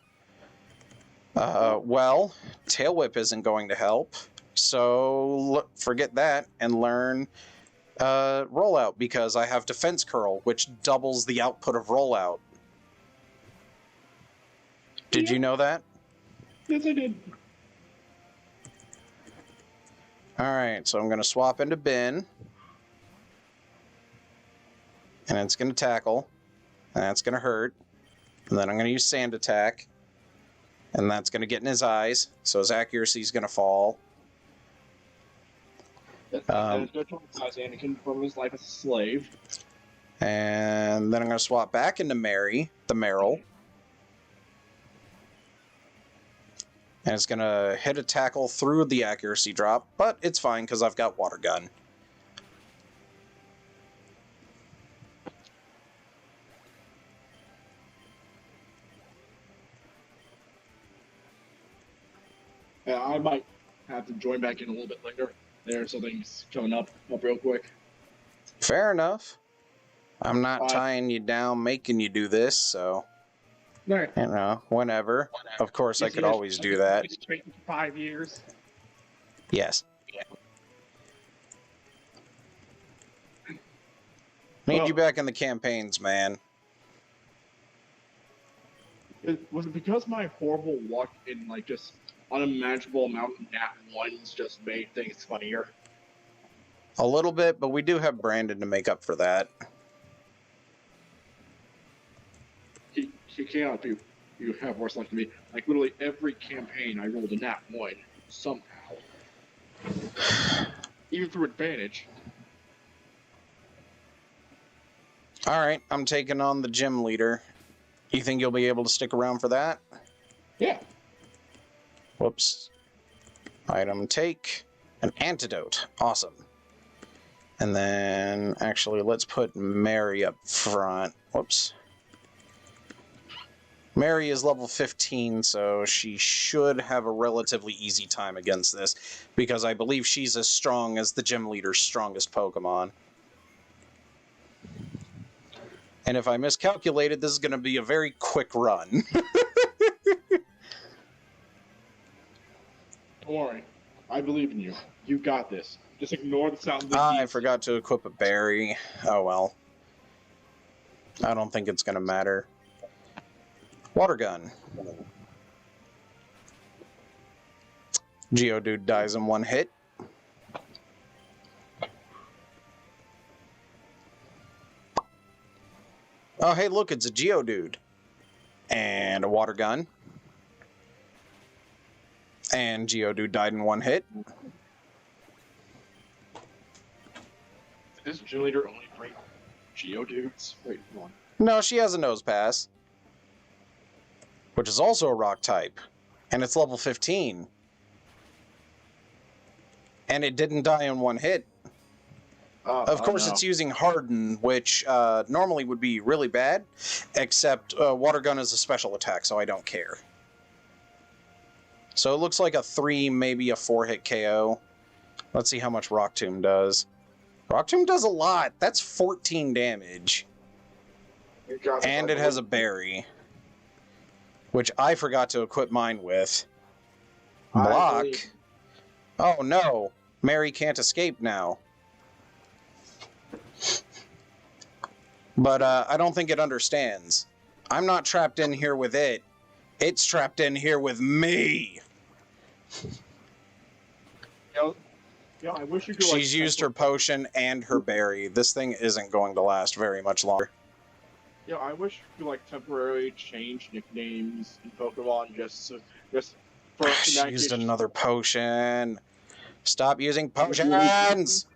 Well, Tail Whip isn't going to help. So forget that and learn Rollout, because I have Defense Curl, which doubles the output of Rollout. Did you know that? Yes, I did. Alright, so I'm going to swap into Bin. And it's going to tackle. And that's going to hurt. And then I'm going to use Sand Attack. And that's going to get in his eyes, so his accuracy is going to fall. Anakin from his life as a slave. And then I'm going to swap back into Mary, the Meryl. And it's going to hit a tackle through the accuracy drop, but it's fine because I've got Water Gun. I might have to join back in a little bit later. There's something's coming up real quick. Fair enough. I'm not tying you down, making you do this, so... Right. You know, whenever. Of course, I could always do that. 5 years. Yes. Need you back in the campaigns, man. Was it because my horrible luck in, like, just unimaginable amount of nat ones just made things funnier? A little bit, but we do have Brandon to make up for that. He cannot be. You have worse luck than me. Like, literally every campaign I rolled a nat 1 somehow. Even through advantage. Alright, I'm taking on the gym leader. You think you'll be able to stick around for that? Yeah. Whoops. Item take. An antidote. Awesome. And then, actually, let's put Mary up front. Whoops. Mary is level 15, so she should have a relatively easy time against this, because I believe she's as strong as the gym leader's strongest Pokemon. And if I miscalculated, this is going to be a very quick run. Don't worry. I believe in you. You got this. Just ignore the sound of the I forgot to equip a berry. Oh well. I don't think it's going to matter. Water gun. Geodude dies in one hit. Oh, hey, look, it's a Geodude. And a water gun. And Geodude died in one hit. Is Gym Leader only break Geodudes? Wait, hold on. No, she has a nose pass. Which is also a rock type. And it's level 15. And it didn't die in one hit. Of course, it's using Harden, which normally would be really bad, except Water Gun is a special attack, so I don't care. So it looks like a 3, maybe a 4-hit KO. Let's see how much Rock Tomb does. Rock Tomb does a lot. That's 14 damage. And it has a berry, which I forgot to equip mine with. Block. Oh no, Mary can't escape now. But I don't think it understands. I'm not trapped in here with it. It's trapped in here with me. I wish you could. She's used her potion and her berry. This thing isn't going to last very much longer. Yeah, I wish you could temporarily change nicknames in Pokemon just for. She used another potion. Stop using potions.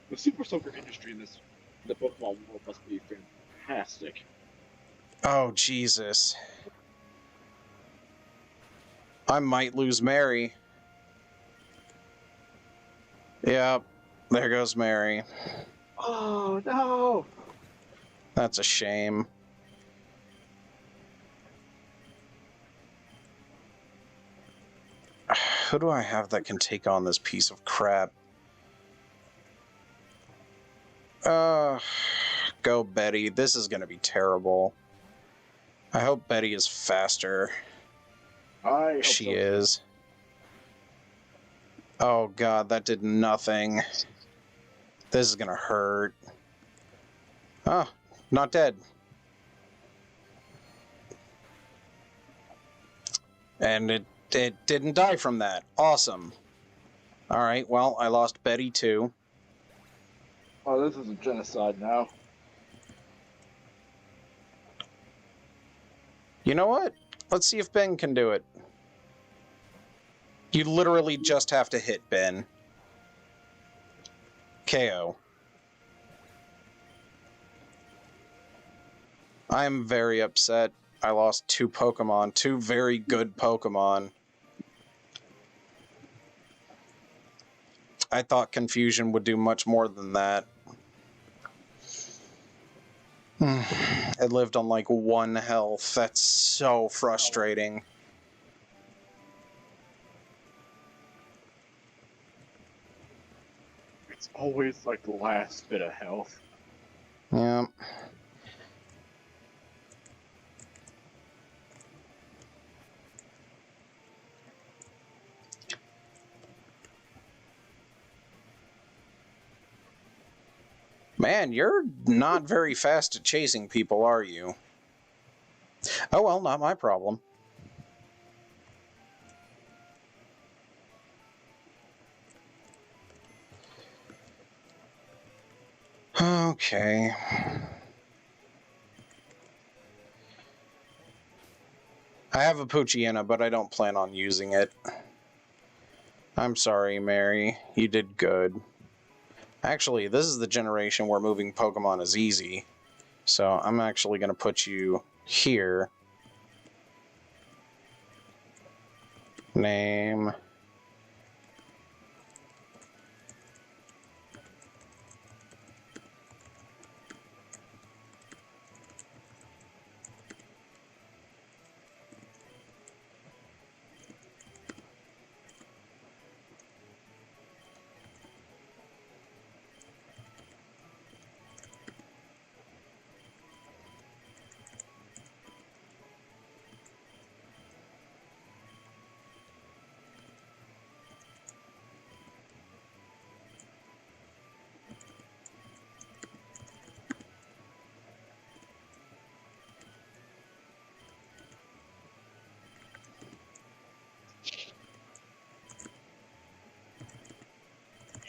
The Super Soaker industry in the Pokemon world must be fantastic. Oh, Jesus. I might lose Mary. Yep, there goes Mary. Oh, no! That's a shame. Who do I have that can take on this piece of crap? Go Betty. This is going to be terrible. I hope Betty is faster. She is. Oh god, that did nothing. This is going to hurt. Oh, not dead. And it didn't die from that. Awesome. Alright, well, I lost Betty too. Oh, this is a genocide now. You know what? Let's see if Ben can do it. You literally just have to hit Ben. KO. I'm very upset. I lost 2 Pokemon. 2 very good Pokemon. I thought Confusion would do much more than that. It lived on like 1 health. That's so frustrating. always like the last bit of health. Yeah. Man, you're not very fast at chasing people, are you? Oh well, not my problem. Okay. I have a Poochyena, but I don't plan on using it. I'm sorry, Mary. You did good. Actually, this is the generation where moving Pokemon is easy. So I'm actually going to put you here. Name.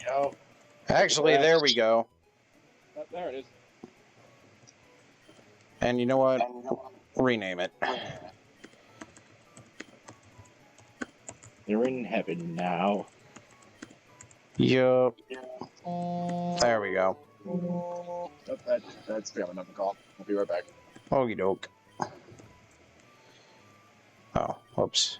Yo. Actually, there we go. There it is. And you know what? Rename it. You're in heaven now. Yup. There we go. That's family member call. I'll be right back. Okie doke. Oh, whoops.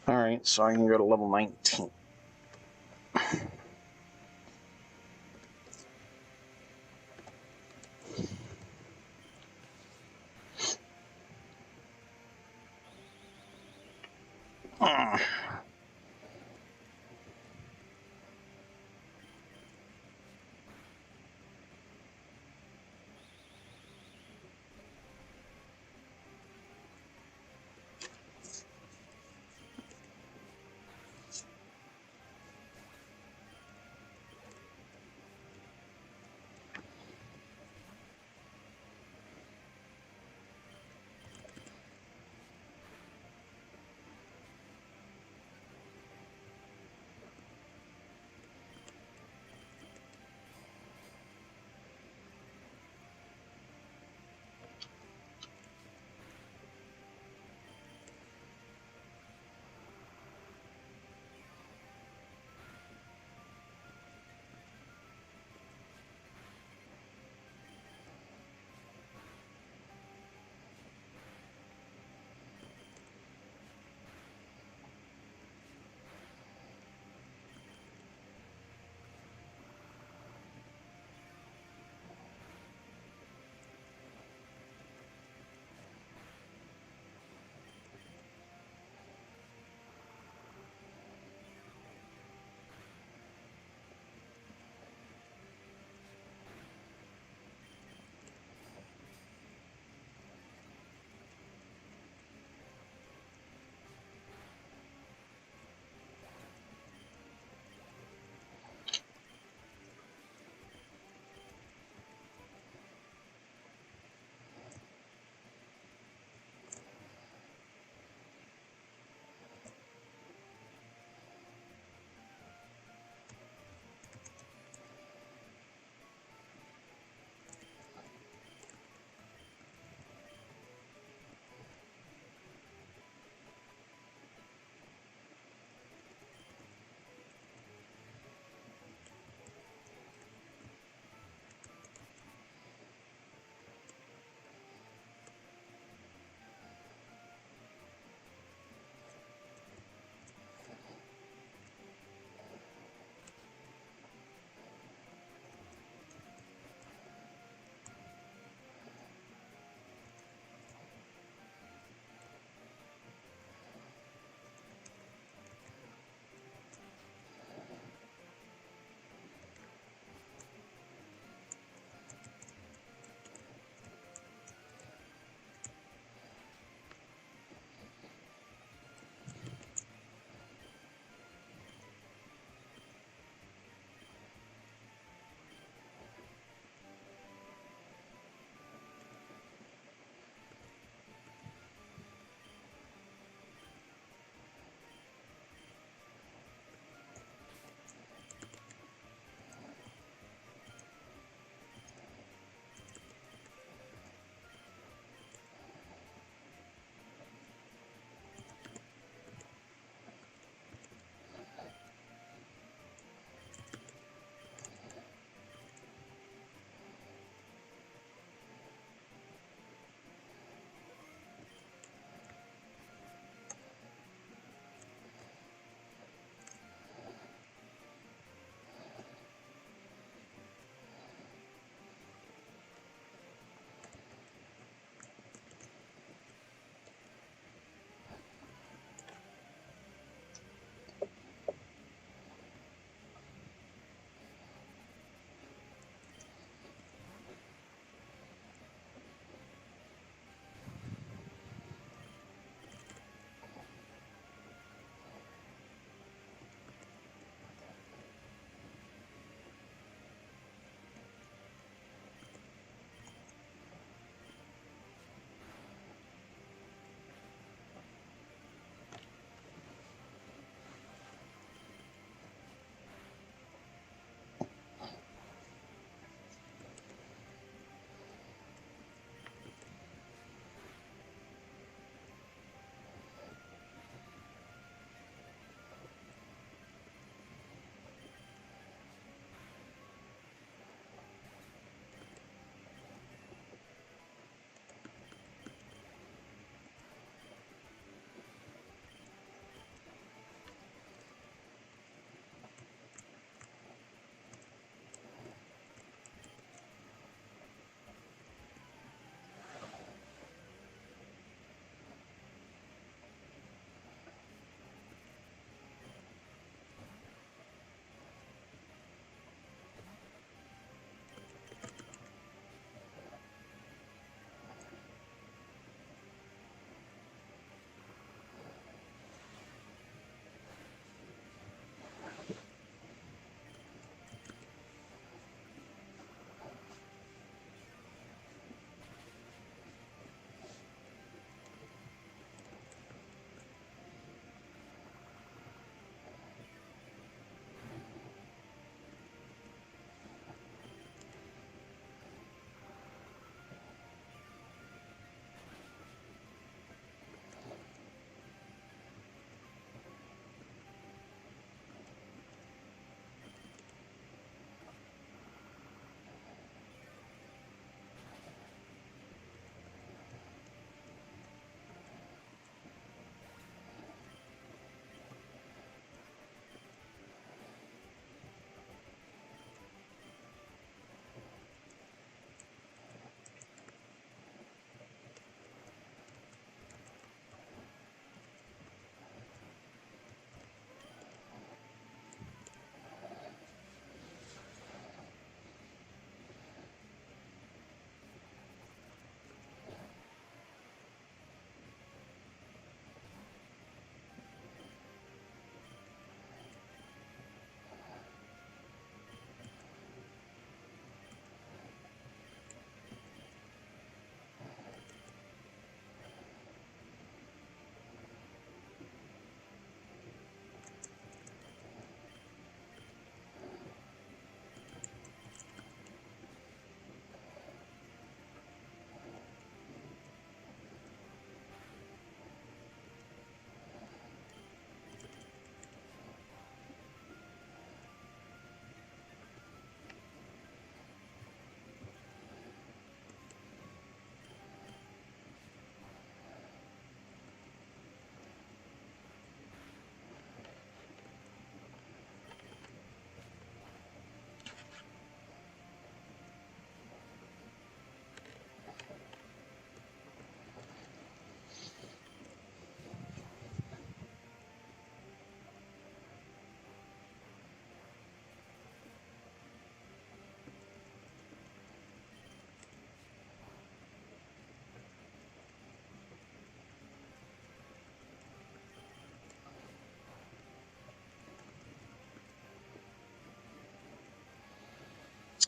Alright, so I can go to level 19.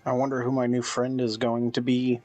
I wonder who my new friend is going to be.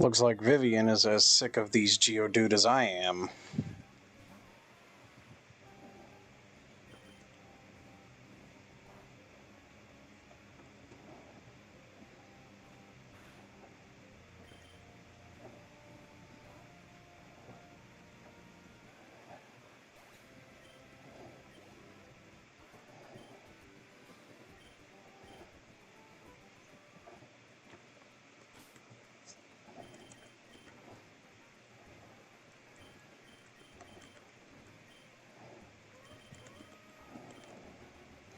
Looks like Vivian is as sick of these Geodude as I am.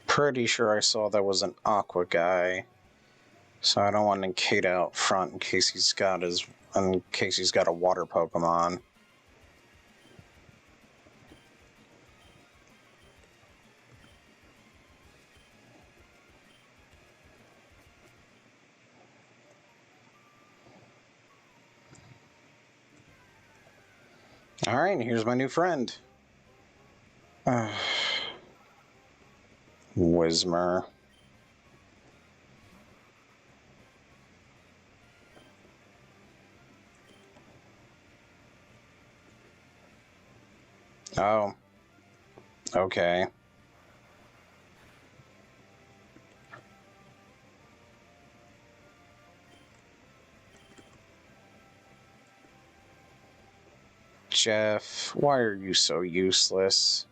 Pretty sure I saw that was an Aqua guy, so I don't want Nikita out front in case he's got a water Pokemon. Alright, here's my new friend. Whismer. Oh. Okay. Jeff, why are you so useless?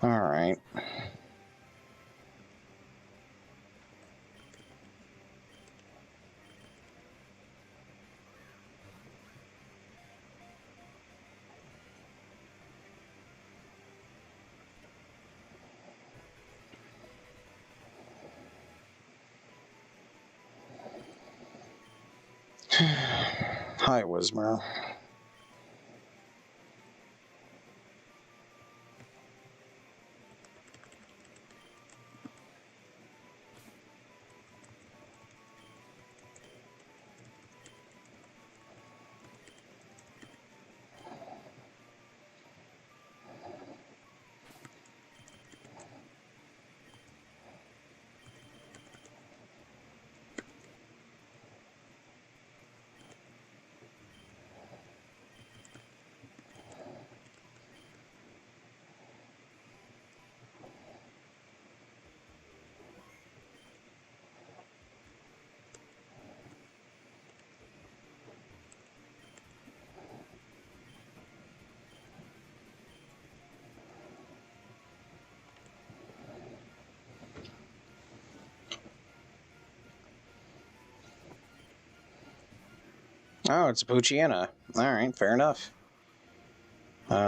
Alright. Hi, Whismer. Oh, it's a Poochyena. Alright, fair enough.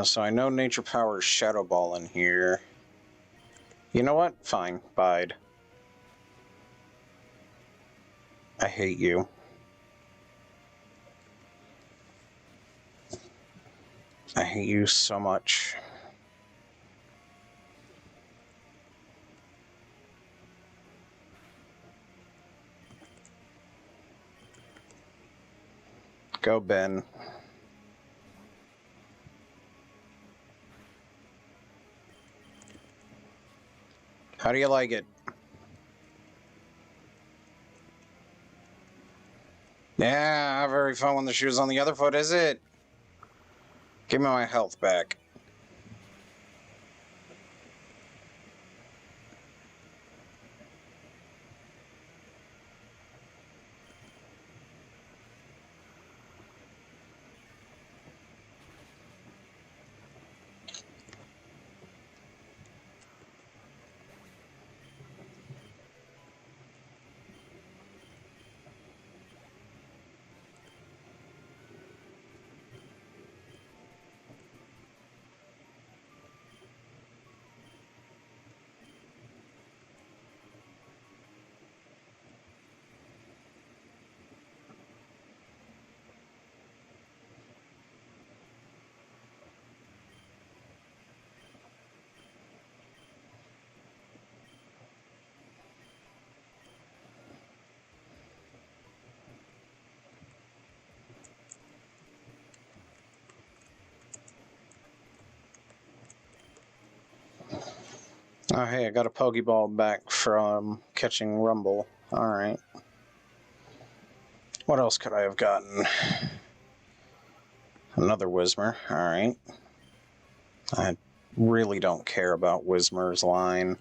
So I know Nature Power's Shadow Ball in here. You know what? Fine. Bide. I hate you. I hate you so much. Go, Ben. How do you like it? Yeah, not very fun when the shoe's on the other foot, is it? Give me my health back. Oh, hey, I got a Pokeball back from catching Rumble. Alright. What else could I have gotten? Another Whismer. Alright. I really don't care about Whismer's line.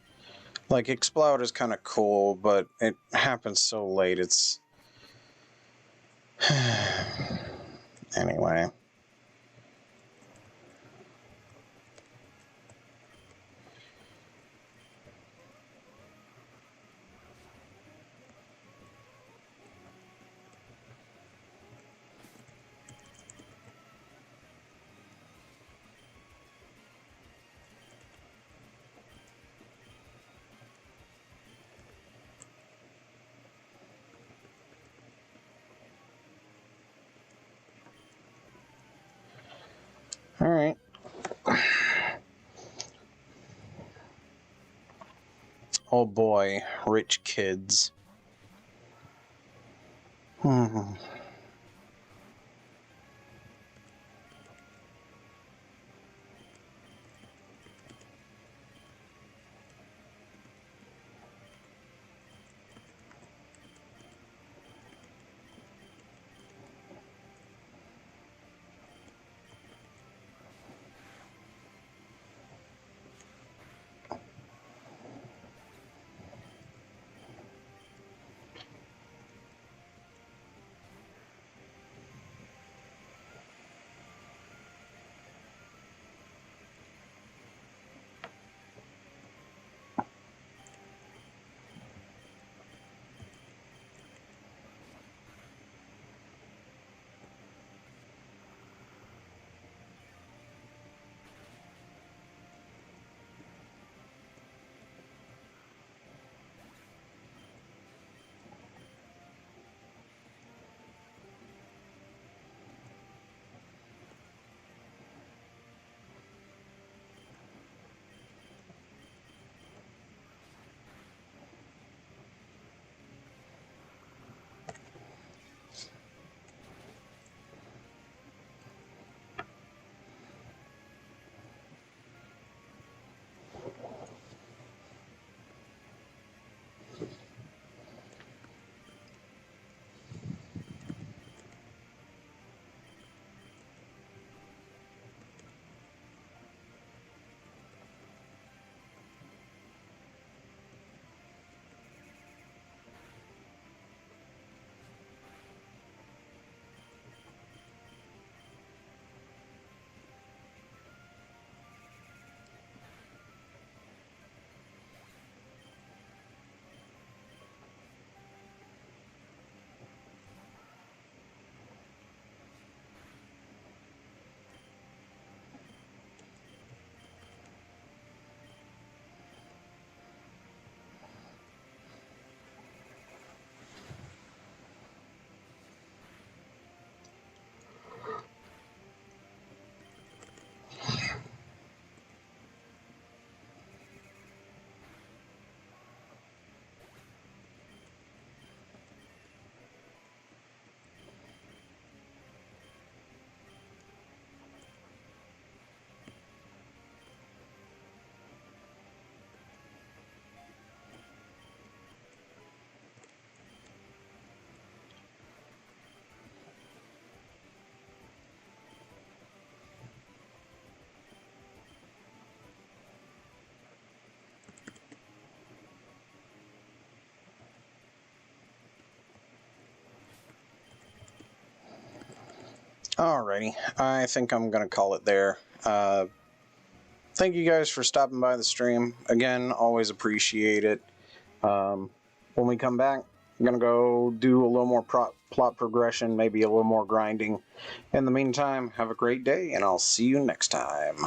Like, Explode is kind of cool, but it happens so late, it's... Anyway. Alright. Oh boy, rich kids. Alrighty, I think I'm going to call it there. Thank you guys for stopping by the stream. Again, always appreciate it. When we come back, I'm going to go do a little more plot progression, maybe a little more grinding. In the meantime, have a great day, and I'll see you next time.